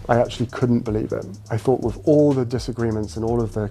I actually couldn't believe it. I thought with all the disagreements and all of the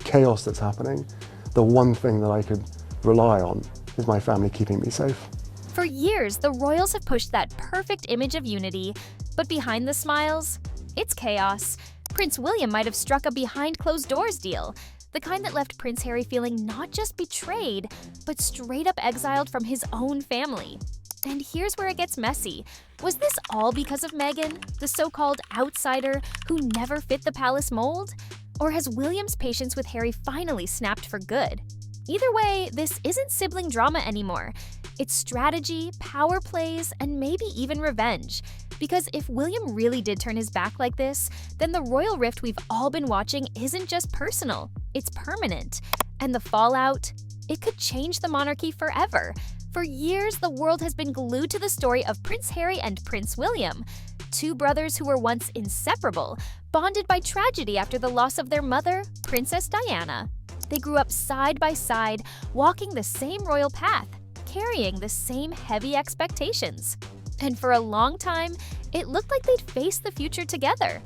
chaos that's happening, the one thing that I could rely on is my family keeping me safe. For years, the royals have pushed that perfect image of unity, but behind the smiles, it's chaos. Prince William might have struck a behind-closed-doors deal, the kind that left Prince Harry feeling not just betrayed, but straight up exiled from his own family. And here's where it gets messy. Was this all because of Meghan, the so-called outsider who never fit the palace mold? Or has William's patience with Harry finally snapped for good? Either way, this isn't sibling drama anymore. It's strategy, power plays, and maybe even revenge. Because if William really did turn his back like this, then the royal rift we've all been watching isn't just personal, it's permanent. And the fallout? It could change the monarchy forever. For years, the world has been glued to the story of Prince Harry and Prince William, two brothers who were once inseparable, bonded by tragedy after the loss of their mother, Princess Diana. They grew up side by side, walking the same royal path, carrying the same heavy expectations. And for a long time, it looked like they'd face the future together.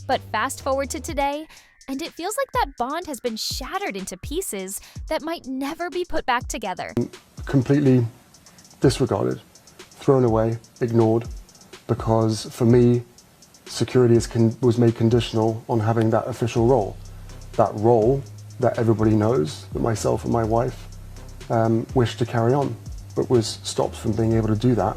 But fast forward to today, and it feels like that bond has been shattered into pieces that might never be put back together. Completely disregarded, thrown away, ignored, because for me, security was made conditional on having that official role. That role that everybody knows, that myself and my wife wished to carry on, but was stopped from being able to do that.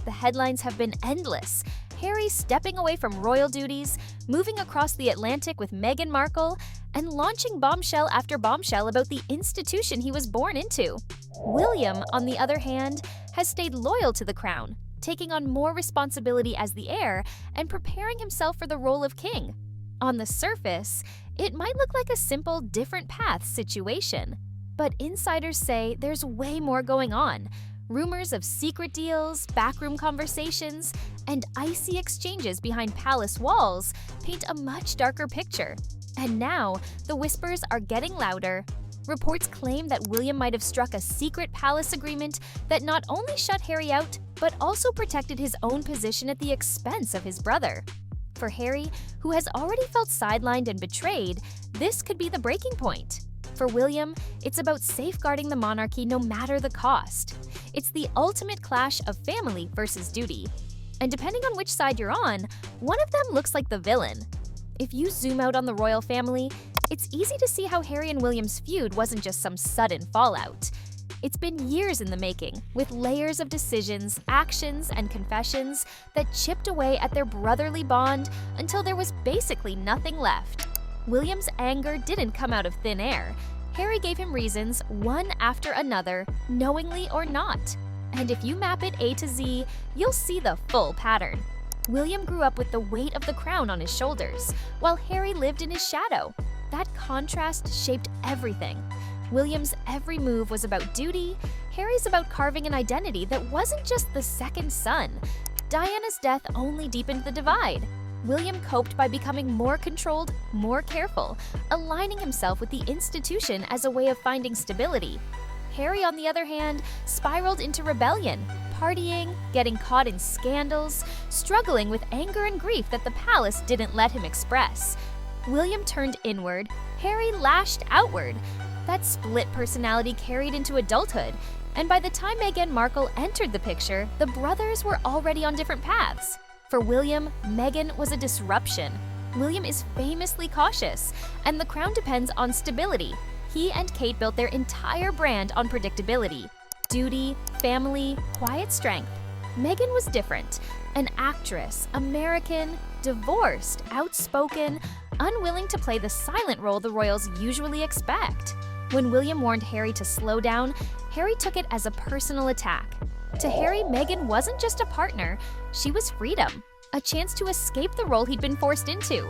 The headlines have been endless. Harry stepping away from royal duties, moving across the Atlantic with Meghan Markle, and launching bombshell after bombshell about the institution he was born into. William, on the other hand, has stayed loyal to the crown, taking on more responsibility as the heir and preparing himself for the role of king. On the surface, it might look like a simple different path situation, but insiders say there's way more going on. Rumors of secret deals, backroom conversations, and icy exchanges behind palace walls paint a much darker picture. And now, the whispers are getting louder. Reports claim that William might have struck a secret palace agreement that not only shut Harry out, but also protected his own position at the expense of his brother. For Harry, who has already felt sidelined and betrayed, this could be the breaking point. For William, it's about safeguarding the monarchy no matter the cost. It's the ultimate clash of family versus duty. And depending on which side you're on, one of them looks like the villain. If you zoom out on the royal family, it's easy to see how Harry and William's feud wasn't just some sudden fallout. It's been years in the making, with layers of decisions, actions, and confessions that chipped away at their brotherly bond until there was basically nothing left. William's anger didn't come out of thin air. Harry gave him reasons, one after another, knowingly or not. And if you map it A to Z, you'll see the full pattern. William grew up with the weight of the crown on his shoulders, while Harry lived in his shadow. That contrast shaped everything. William's every move was about duty, Harry's about carving an identity that wasn't just the second son. Diana's death only deepened the divide. William coped by becoming more controlled, more careful, aligning himself with the institution as a way of finding stability. Harry, on the other hand, spiraled into rebellion, partying, getting caught in scandals, struggling with anger and grief that the palace didn't let him express. William turned inward, Harry lashed outward. That split personality carried into adulthood, and by the time Meghan Markle entered the picture, the brothers were already on different paths. For William, Meghan was a disruption. William is famously cautious, and the crown depends on stability. He and Kate built their entire brand on predictability. Duty, family, quiet strength. Meghan was different. An actress, American, divorced, outspoken, unwilling to play the silent role the royals usually expect. When William warned Harry to slow down, Harry took it as a personal attack. To Harry, Meghan wasn't just a partner, she was freedom, a chance to escape the role he'd been forced into.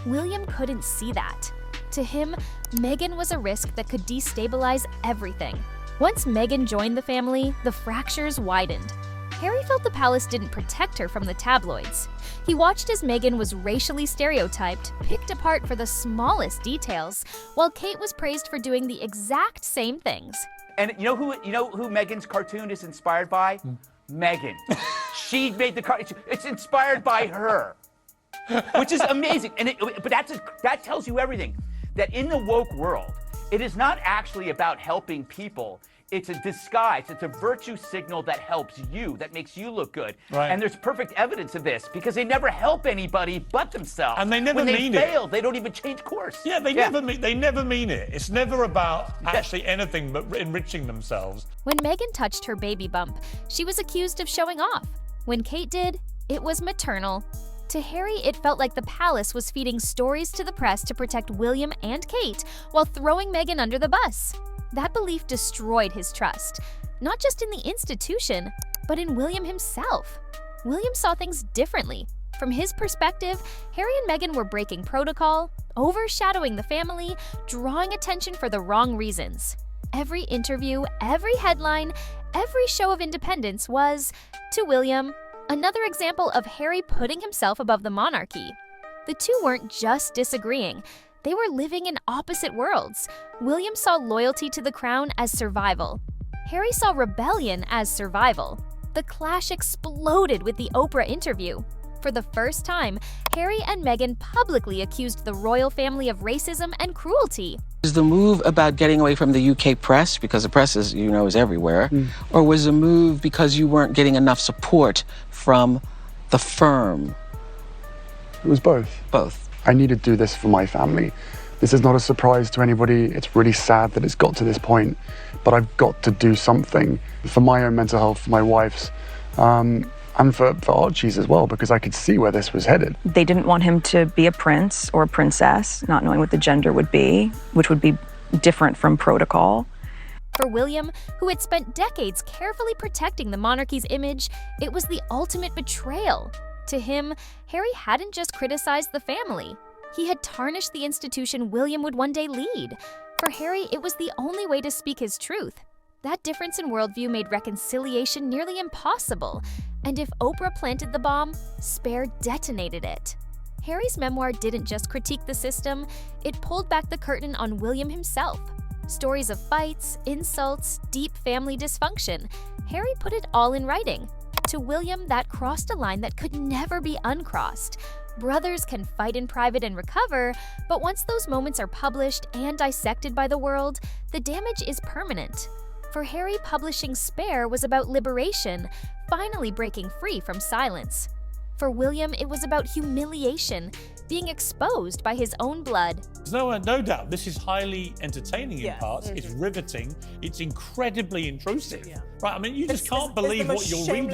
William couldn't see that. To him, Meghan was a risk that could destabilize everything. Once Meghan joined the family, the fractures widened. Harry felt the palace didn't protect her from the tabloids. He watched as Meghan was racially stereotyped, picked apart for the smallest details, while Kate was praised for doing the exact same things. And you know who Meghan's cartoon is inspired by? Meghan. She made the cartoon. It's inspired by her. which is amazing. But that tells you everything. That in the woke world, it is not actually about helping people. It's a disguise. It's a virtue signal that helps you, that makes you look good. Right. And there's perfect evidence of this because they never help anybody but themselves. And they never when mean they it. fail, they don't even change course. Yeah, they never mean it. It's never about actually anything but enriching themselves. When Meghan touched her baby bump, she was accused of showing off. When Kate did, it was maternal. To Harry, it felt like the palace was feeding stories to the press to protect William and Kate while throwing Meghan under the bus. That belief destroyed his trust, not just in the institution, but in William himself. William saw things differently. From his perspective, Harry and Meghan were breaking protocol, overshadowing the family, drawing attention for the wrong reasons. Every interview, every headline, every show of independence was, to William, another example of Harry putting himself above the monarchy. The two weren't just disagreeing. They were living in opposite worlds. William saw loyalty to the crown as survival. Harry saw rebellion as survival. The clash exploded with the Oprah interview. For the first time, Harry and Meghan publicly accused the royal family of racism and cruelty. Was the move about getting away from the UK press, because the press is, is everywhere, or was the move because you weren't getting enough support from the firm? It was both. Both. I need to do this for my family. This is not a surprise to anybody. It's really sad that it's got to this point, but I've got to do something for my own mental health, for my wife's, and for Archie's as well, because I could see where this was headed. They didn't want him to be a prince or a princess, not knowing what the gender would be, which would be different from protocol. For William, who had spent decades carefully protecting the monarchy's image, it was the ultimate betrayal. To him, Harry hadn't just criticized the family. He had tarnished the institution William would one day lead. For Harry, it was the only way to speak his truth. That difference in worldview made reconciliation nearly impossible. And if Oprah planted the bomb, Spare detonated it. Harry's memoir didn't just critique the system, it pulled back the curtain on William himself. Stories of fights, insults, deep family dysfunction. Harry put it all in writing. To William, that crossed a line that could never be uncrossed. Brothers can fight in private and recover, but once those moments are published and dissected by the world, the damage is permanent. For Harry, publishing Spare was about liberation, finally breaking free from silence. For William, it was about humiliation, being exposed by his own blood. There's no doubt this is highly entertaining in parts. It's riveting. It's incredibly intrusive. Right? I mean, you just can't believe what you're reading.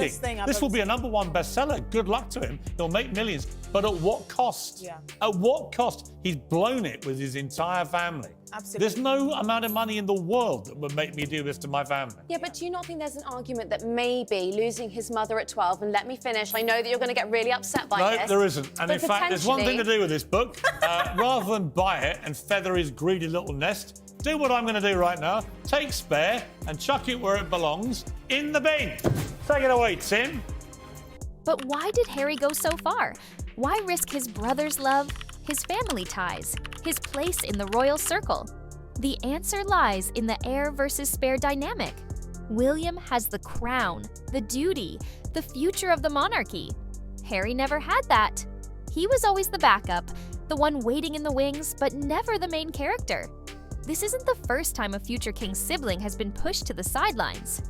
This will be a #1 bestseller. Good luck to him. He'll make millions. But at what cost? At what cost? He's blown it with his entire family. Absolutely. There's no amount of money in the world that would make me do this to my family. Yeah, but do you not think there's an argument that maybe losing his mother at 12, and let me finish, I know that you're going to get really upset by this. No, there isn't. And in fact, there's one thing to do with this book. Rather than buy it and feather his greedy little nest, do what I'm going to do right now. Take Spare and chuck it where it belongs, in the bin. Take it away, Tim. But why did Harry go so far? Why risk his brother's love, his family ties, his place in the royal circle? The answer lies in the Heir versus Spare dynamic. William has the crown, the duty, the future of the monarchy. Harry never had that. He was always the backup, the one waiting in the wings, but never the main character. This isn't the first time a future king's sibling has been pushed to the sidelines.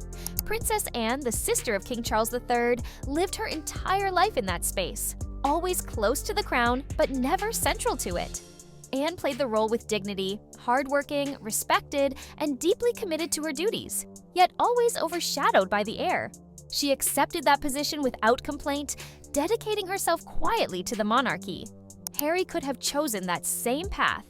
Princess Anne, the sister of King Charles III, lived her entire life in that space, always close to the crown, but never central to it. Anne played the role with dignity, hardworking, respected, and deeply committed to her duties, yet always overshadowed by the heir. She accepted that position without complaint, dedicating herself quietly to the monarchy. Harry could have chosen that same path,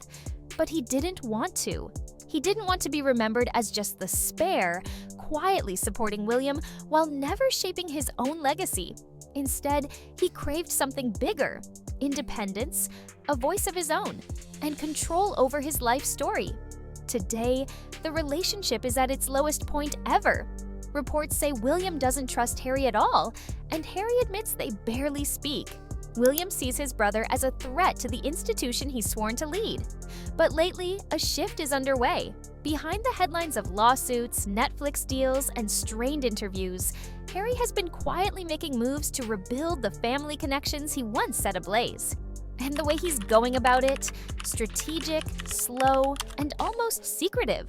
but he didn't want to. He didn't want to be remembered as just the Spare, quietly supporting William while never shaping his own legacy. Instead, he craved something bigger: independence, a voice of his own, and control over his life story. Today, the relationship is at its lowest point ever. Reports say William doesn't trust Harry at all, and Harry admits they barely speak. William sees his brother as a threat to the institution he's sworn to lead. But lately, a shift is underway. Behind the headlines of lawsuits, Netflix deals, and strained interviews, Harry has been quietly making moves to rebuild the family connections he once set ablaze. And the way he's going about it, strategic, slow, and almost secretive.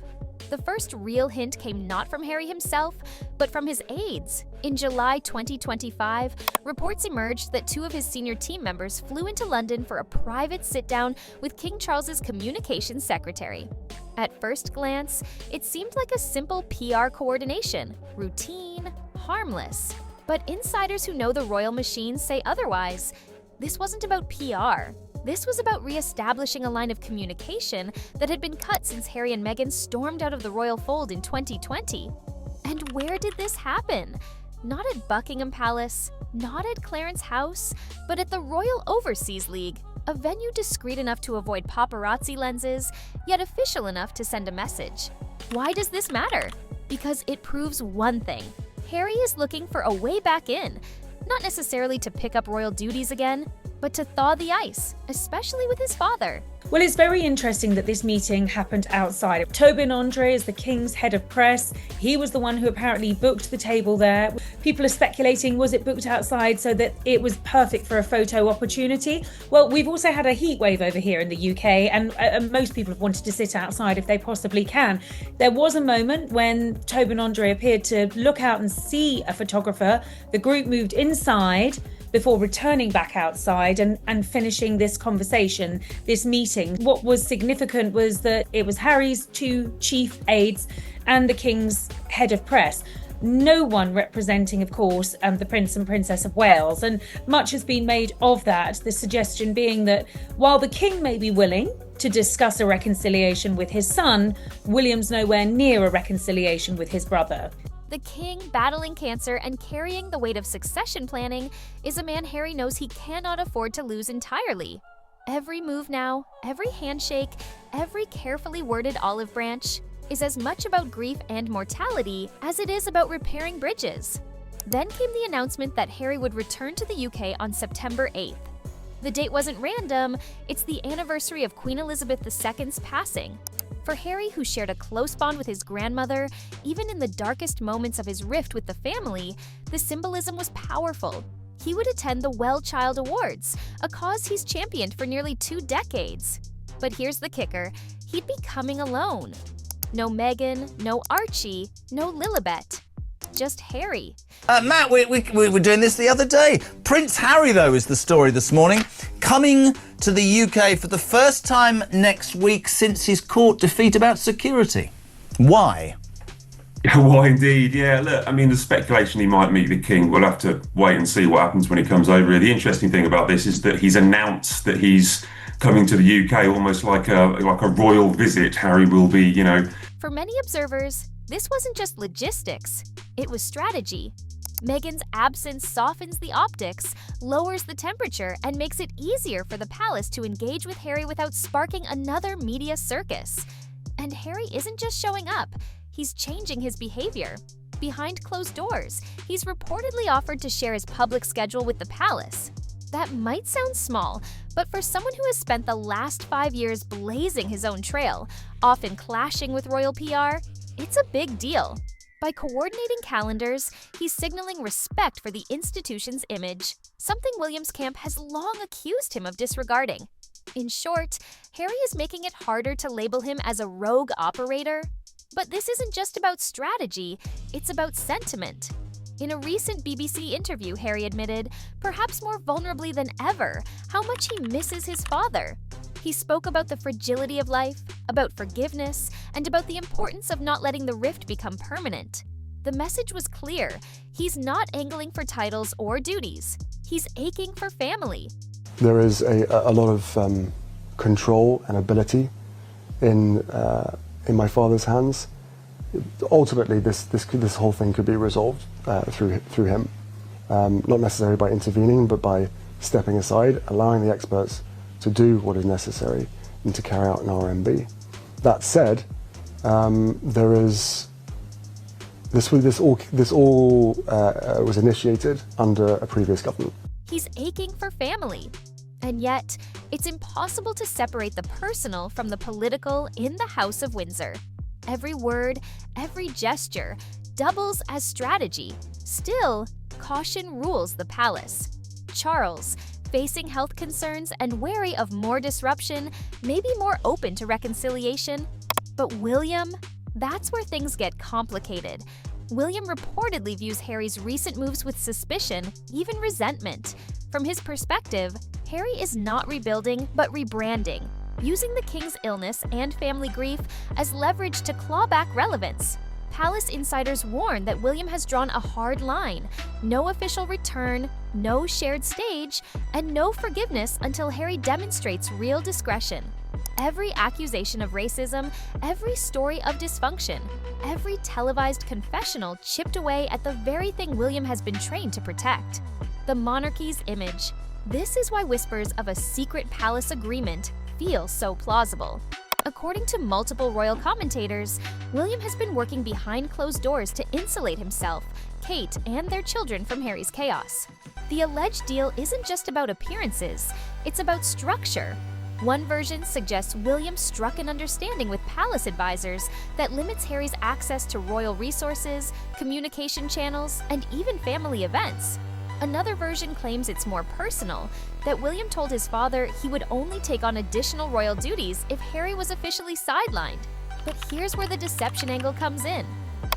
The first real hint came not from Harry himself, but from his aides. In July 2025, reports emerged that 2 of his senior team members flew into London for a private sit-down with King Charles's communications secretary. At first glance, it seemed like a simple PR coordination, routine, harmless. But insiders who know the royal machine say otherwise. This wasn't about PR. This was about re-establishing a line of communication that had been cut since Harry and Meghan stormed out of the royal fold in 2020. And where did this happen? Not at Buckingham Palace, not at Clarence House, but at the Royal Overseas League, a venue discreet enough to avoid paparazzi lenses, yet official enough to send a message. Why does this matter? Because it proves one thing. Harry is looking for a way back in, not necessarily to pick up royal duties again, but to thaw the ice, especially with his father. Well, it's very interesting that this meeting happened outside. Tobin Andre is the King's head of press. He was the one who apparently booked the table there. People are speculating, was it booked outside so that it was perfect for a photo opportunity? Well, we've also had a heat wave over here in the UK, and most people have wanted to sit outside if they possibly can. There was a moment when Tobin Andre appeared to look out and see a photographer. The group moved inside before returning back outside and finishing this conversation, this meeting. What was significant was that it was Harry's 2 chief aides and the King's head of press. No one representing, of course, the Prince and Princess of Wales. And much has been made of that, the suggestion being that while the King may be willing to discuss a reconciliation with his son, William's nowhere near a reconciliation with his brother. The King, battling cancer and carrying the weight of succession planning, is a man Harry knows he cannot afford to lose entirely. Every move now, every handshake, every carefully worded olive branch is as much about grief and mortality as it is about repairing bridges. Then came the announcement that Harry would return to the UK on September 8th. The date wasn't random, it's the anniversary of Queen Elizabeth II's passing. For Harry, who shared a close bond with his grandmother, even in the darkest moments of his rift with the family, the symbolism was powerful. He would attend the Well Child Awards, a cause he's championed for nearly 2 decades. But here's the kicker, he'd be coming alone. No Meghan, no Archie, no Lilibet. Just Harry. Matt, we were doing this the other day. Prince Harry, though, is the story this morning. Coming to the UK for the first time next week since his court defeat about security. Why? Why indeed, yeah. Look, I mean, the speculation he might meet the King, we'll have to wait and see what happens when he comes over. The interesting thing about this is that he's announced that he's coming to the UK almost like a royal visit. Harry will be, you know. For many observers, this wasn't just logistics, it was strategy. Meghan's absence softens the optics, lowers the temperature, and makes it easier for the palace to engage with Harry without sparking another media circus. And Harry isn't just showing up, he's changing his behavior. Behind closed doors, he's reportedly offered to share his public schedule with the palace. That might sound small, but for someone who has spent the last 5 years blazing his own trail, often clashing with royal PR, it's a big deal. By coordinating calendars, he's signaling respect for the institution's image, something William's camp has long accused him of disregarding. In short, Harry is making it harder to label him as a rogue operator. But this isn't just about strategy, it's about sentiment. In a recent BBC interview, Harry admitted, perhaps more vulnerably than ever, how much he misses his father. He spoke about the fragility of life, about forgiveness, and about the importance of not letting the rift become permanent. The message was clear. He's not angling for titles or duties. He's aching for family. There is a lot of control and ability in my father's hands. Ultimately, this whole thing could be resolved through him, not necessarily by intervening, but by stepping aside, allowing the experts to do what is necessary and to carry out an RMB. That said, this all was initiated under a previous government. He's aching for family. And yet, it's impossible to separate the personal from the political in the House of Windsor. Every word, every gesture doubles as strategy. Still, caution rules the palace. Charles, facing health concerns and wary of more disruption, may be more open to reconciliation. But William? That's where things get complicated. William reportedly views Harry's recent moves with suspicion, even resentment. From his perspective, Harry is not rebuilding, but rebranding, using the king's illness and family grief as leverage to claw back relevance. Palace insiders warn that William has drawn a hard line: no official return, no shared stage, and no forgiveness until Harry demonstrates real discretion. Every accusation of racism, every story of dysfunction, every televised confessional chipped away at the very thing William has been trained to protect: the monarchy's image. This is why whispers of a secret palace agreement feel so plausible. According to multiple royal commentators, William has been working behind closed doors to insulate himself, Kate, and their children from Harry's chaos. The alleged deal isn't just about appearances, it's about structure. One version suggests William struck an understanding with palace advisors that limits Harry's access to royal resources, communication channels, and even family events. Another version claims it's more personal, that William told his father he would only take on additional royal duties if Harry was officially sidelined. But here's where the deception angle comes in.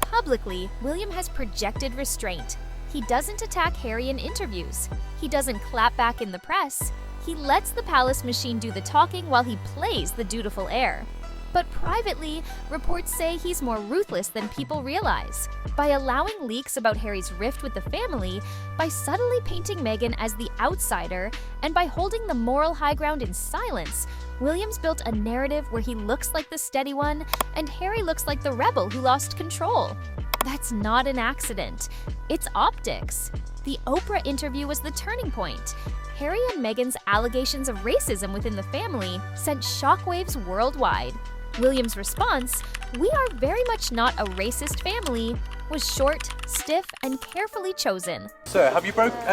Publicly, William has projected restraint. He doesn't attack Harry in interviews. He doesn't clap back in the press. He lets the palace machine do the talking while he plays the dutiful heir. But privately, reports say he's more ruthless than people realize. By allowing leaks about Harry's rift with the family, by subtly painting Meghan as the outsider, and by holding the moral high ground in silence, William's built a narrative where he looks like the steady one, and Harry looks like the rebel who lost control. That's not an accident. It's optics. The Oprah interview was the turning point. Harry and Meghan's allegations of racism within the family sent shockwaves worldwide. William's response, "We are very much not a racist family," was short, stiff, and carefully chosen. Sir, have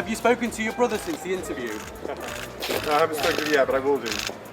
you spoken to your brother since the interview? No, I haven't spoken yet, but I will do.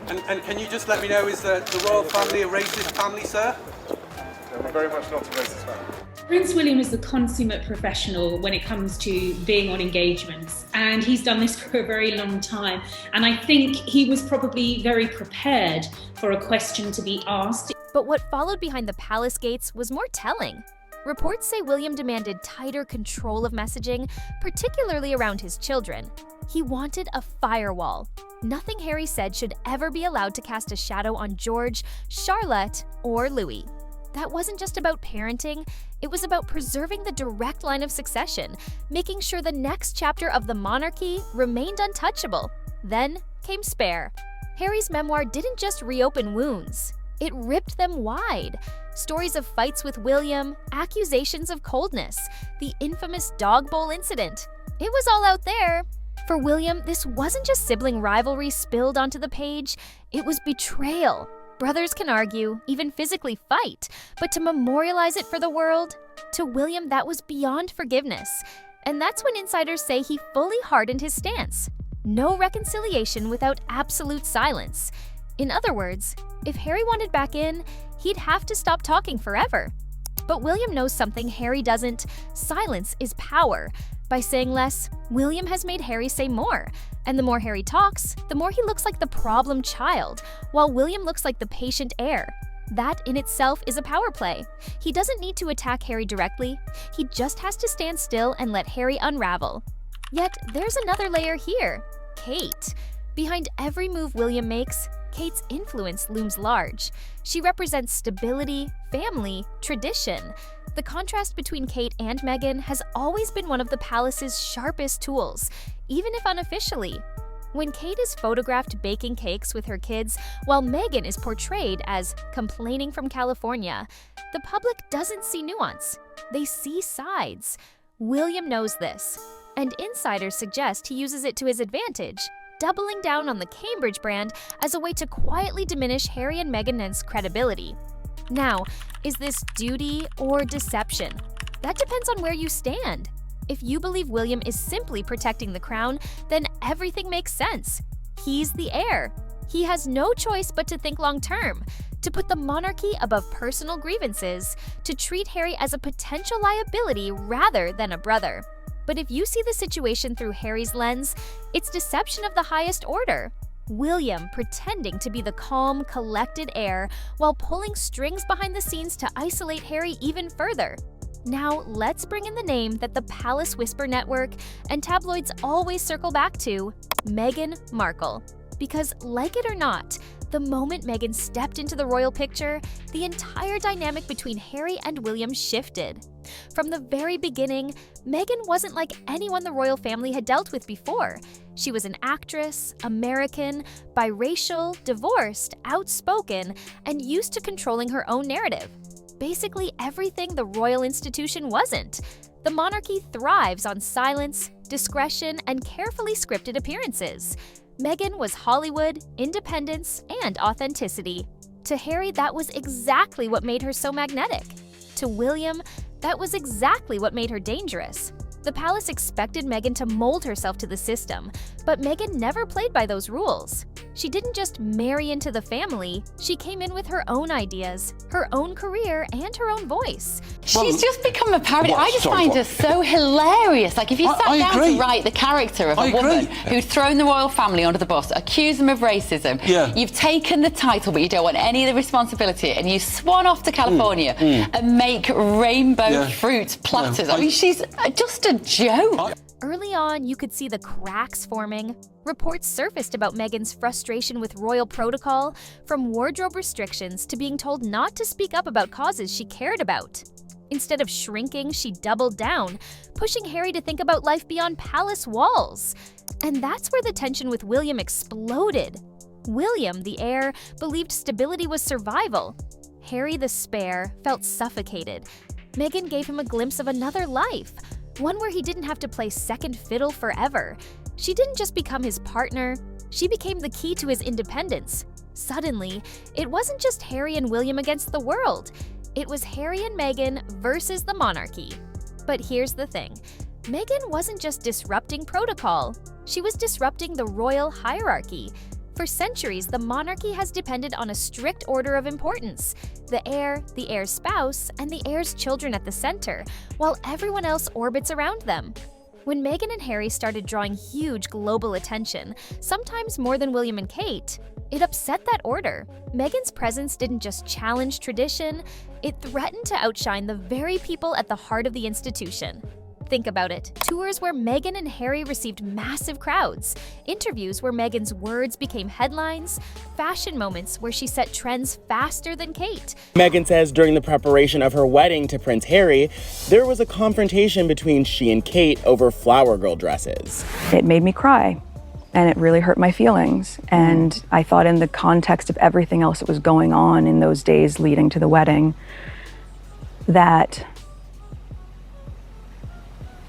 And can you just let me know, is the royal family a racist family, sir? No, we're very much not a racist family. Prince William is the consummate professional when it comes to being on engagements, and he's done this for a very long time. And I think he was probably very prepared for a question to be asked. But what followed behind the palace gates was more telling. Reports say William demanded tighter control of messaging, particularly around his children. He wanted a firewall. Nothing Harry said should ever be allowed to cast a shadow on George, Charlotte, or Louis. That wasn't just about parenting, it was about preserving the direct line of succession, making sure the next chapter of the monarchy remained untouchable. Then came Spare. Harry's memoir didn't just reopen wounds, it ripped them wide. Stories of fights with William, accusations of coldness, the infamous dog bowl incident. It was all out there. For William, this wasn't just sibling rivalry spilled onto the page, it was betrayal. Brothers can argue, even physically fight, but to memorialize it for the world? To William, that was beyond forgiveness. And that's when insiders say he fully hardened his stance. No reconciliation without absolute silence. In other words, if Harry wanted back in, he'd have to stop talking forever. But William knows something Harry doesn't. Silence is power. By saying less, William has made Harry say more. And the more Harry talks, the more he looks like the problem child, while William looks like the patient heir. That in itself is a power play. He doesn't need to attack Harry directly, he just has to stand still and let Harry unravel. Yet there's another layer here: Kate. Behind every move William makes, Kate's influence looms large. She represents stability, family, tradition. The contrast between Kate and Meghan has always been one of the palace's sharpest tools, even if unofficially. When Kate is photographed baking cakes with her kids, while Meghan is portrayed as complaining from California, the public doesn't see nuance. They see sides. William knows this, and insiders suggest he uses it to his advantage, doubling down on the Cambridge brand as a way to quietly diminish Harry and Meghan's credibility. Now, is this duty or deception? That depends on where you stand. If you believe William is simply protecting the crown, then everything makes sense. He's the heir. He has no choice but to think long-term, to put the monarchy above personal grievances, to treat Harry as a potential liability rather than a brother. But if you see the situation through Harry's lens, it's deception of the highest order. William pretending to be the calm, collected heir while pulling strings behind the scenes to isolate Harry even further. Now, let's bring in the name that the Palace Whisper Network and tabloids always circle back to, Meghan Markle. Because, like it or not, the moment Meghan stepped into the royal picture, the entire dynamic between Harry and William shifted. From the very beginning, Meghan wasn't like anyone the royal family had dealt with before. She was an actress, American, biracial, divorced, outspoken, and used to controlling her own narrative. Basically everything the royal institution wasn't. The monarchy thrives on silence, discretion, and carefully scripted appearances. Meghan was Hollywood, independence, and authenticity. To Harry, that was exactly what made her so magnetic. To William, that was exactly what made her dangerous. The palace expected Meghan to mold herself to the system, but Meghan never played by those rules. She didn't just marry into the family, she came in with her own ideas, her own career, and her own voice. She's just become a parody. I just find her so hilarious. Like, if you sat down to write the character of a woman who'd thrown the royal family under the bus, accused them of racism, you've taken the title but you don't want any of the responsibility, and you swan off to California and make rainbow fruit platters. I mean, she's just a joke. Early on, you could see the cracks forming. Reports surfaced about Meghan's frustration with royal protocol, from wardrobe restrictions to being told not to speak up about causes she cared about. Instead of shrinking, she doubled down, pushing Harry to think about life beyond palace walls. And that's where the tension with William exploded. William, the heir, believed stability was survival. Harry, the spare, felt suffocated. Meghan gave him a glimpse of another life, one where he didn't have to play second fiddle forever. She didn't just become his partner, she became the key to his independence. Suddenly, it wasn't just Harry and William against the world. It was Harry and Meghan versus the monarchy. But here's the thing. Meghan wasn't just disrupting protocol. She was disrupting the royal hierarchy. For centuries, the monarchy has depended on a strict order of importance. The heir's spouse, and the heir's children at the center, while everyone else orbits around them. When Meghan and Harry started drawing huge global attention, sometimes more than William and Kate, it upset that order. Meghan's presence didn't just challenge tradition, it threatened to outshine the very people at the heart of the institution. Think about it. Tours where Meghan and Harry received massive crowds, interviews where Meghan's words became headlines, fashion moments where she set trends faster than Kate. Meghan says during the preparation of her wedding to Prince Harry, there was a confrontation between she and Kate over flower girl dresses. It made me cry, and it really hurt my feelings. And I thought, in the context of everything else that was going on in those days leading to the wedding, that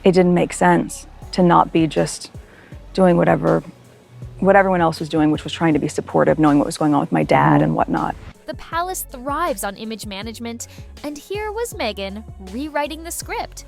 it didn't make sense to not be just doing what everyone else was doing, which was trying to be supportive, knowing what was going on with my dad and whatnot. The palace thrives on image management, and here was Meghan rewriting the script.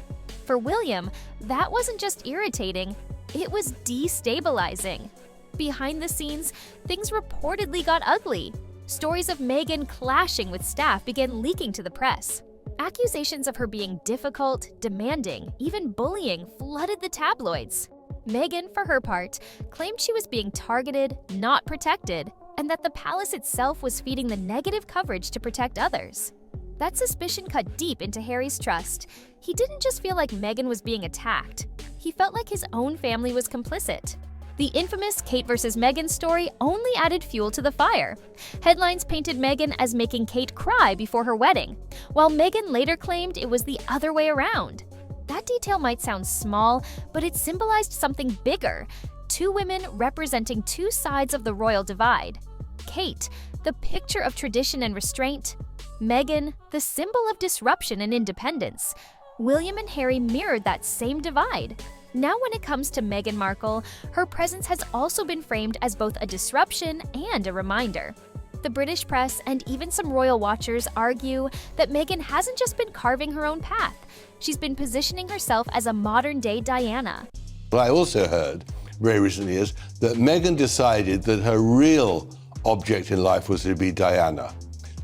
For William, that wasn't just irritating, it was destabilizing. Behind the scenes, things reportedly got ugly. Stories of Meghan clashing with staff began leaking to the press. Accusations of her being difficult, demanding, even bullying flooded the tabloids. Meghan, for her part, claimed she was being targeted, not protected, and that the palace itself was feeding the negative coverage to protect others. That suspicion cut deep into Harry's trust. He didn't just feel like Meghan was being attacked. He felt like his own family was complicit. The infamous Kate versus Meghan story only added fuel to the fire. Headlines painted Meghan as making Kate cry before her wedding, while Meghan later claimed it was the other way around. That detail might sound small, but it symbolized something bigger. Two women representing two sides of the royal divide. Kate, the picture of tradition and restraint. Meghan, the symbol of disruption and independence. William and Harry mirrored that same divide. Now when it comes to Meghan Markle, her presence has also been framed as both a disruption and a reminder. The British press and even some royal watchers argue that Meghan hasn't just been carving her own path, she's been positioning herself as a modern-day Diana. What I also heard very recently is that Meghan decided that her real object in life was to be Diana.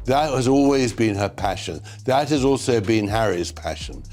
That has always been her passion. That has also been Harry's passion.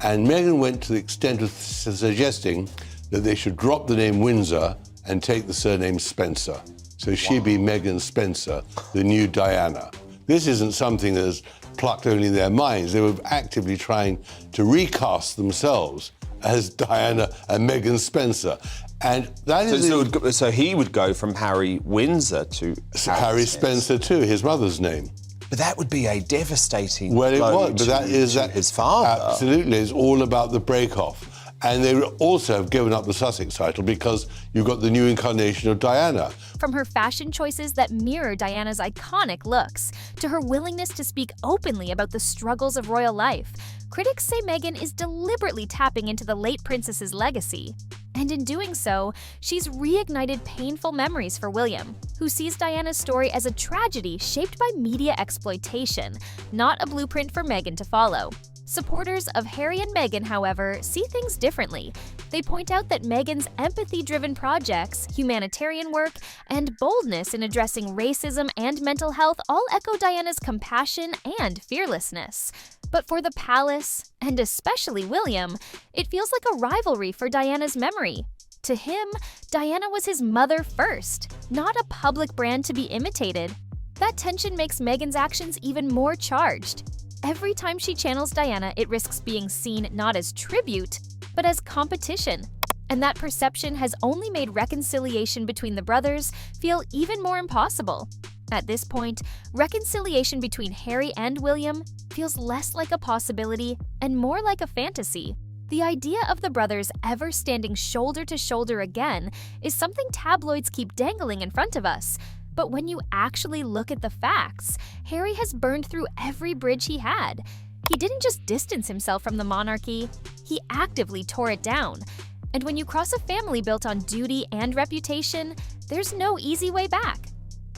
And Meghan went to the extent of suggesting that they should drop the name Windsor and take the surname Spencer. So she'd be Meghan Spencer, the new Diana. This isn't something that is plucked only in their minds. They were actively trying to recast themselves as Diana and Meghan Spencer. And that is... So he would go from Harry Windsor to Harry Spencer too, his mother's name. But that would be a devastating blow it was, but to, that is his father. Absolutely, it's all about the break-off. And they also have given up the Sussex title because you've got the new incarnation of Diana. From her fashion choices that mirror Diana's iconic looks, to her willingness to speak openly about the struggles of royal life, critics say Meghan is deliberately tapping into the late princess's legacy. And in doing so, she's reignited painful memories for William, who sees Diana's story as a tragedy shaped by media exploitation, not a blueprint for Meghan to follow. Supporters of Harry and Meghan, however, see things differently. They point out that Meghan's empathy-driven projects, humanitarian work, and boldness in addressing racism and mental health all echo Diana's compassion and fearlessness. But for the palace, and especially William, it feels like a rivalry for Diana's memory. To him, Diana was his mother first, not a public brand to be imitated. That tension makes Meghan's actions even more charged. Every time she channels Diana, it risks being seen not as tribute, but as competition. And that perception has only made reconciliation between the brothers feel even more impossible. At this point, reconciliation between Harry and William feels less like a possibility and more like a fantasy. The idea of the brothers ever standing shoulder to shoulder again is something tabloids keep dangling in front of us. But when you actually look at the facts, Harry has burned through every bridge he had. He didn't just distance himself from the monarchy, he actively tore it down. And when you cross a family built on duty and reputation, there's no easy way back.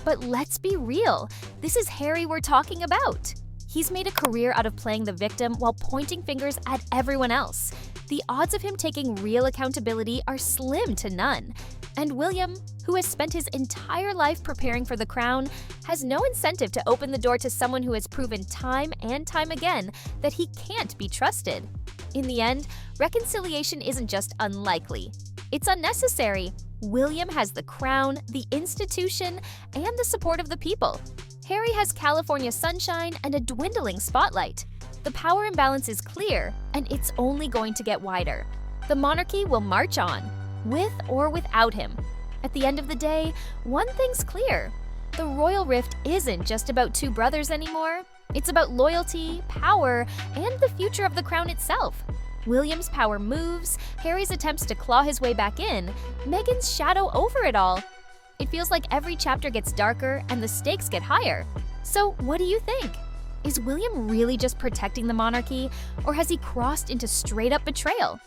But let's be real, this is Harry we're talking about. He's made a career out of playing the victim while pointing fingers at everyone else. The odds of him taking real accountability are slim to none. And William, who has spent his entire life preparing for the crown, has no incentive to open the door to someone who has proven time and time again that he can't be trusted. In the end, reconciliation isn't just unlikely, it's unnecessary. William has the crown, the institution, and the support of the people. Harry has California sunshine and a dwindling spotlight. The power imbalance is clear, and it's only going to get wider. The monarchy will march on, with or without him. At the end of the day, one thing's clear. The royal rift isn't just about two brothers anymore. It's about loyalty, power, and the future of the crown itself. William's power moves, Harry's attempts to claw his way back in, Meghan's shadow over it all. It feels like every chapter gets darker and the stakes get higher. So what do you think? Is William really just protecting the monarchy, or has he crossed into straight-up betrayal?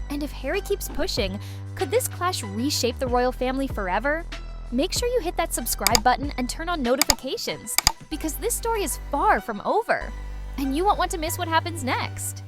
And if Harry keeps pushing, could this clash reshape the royal family forever? Make sure you hit that subscribe button and turn on notifications, because this story is far from over, and you won't want to miss what happens next.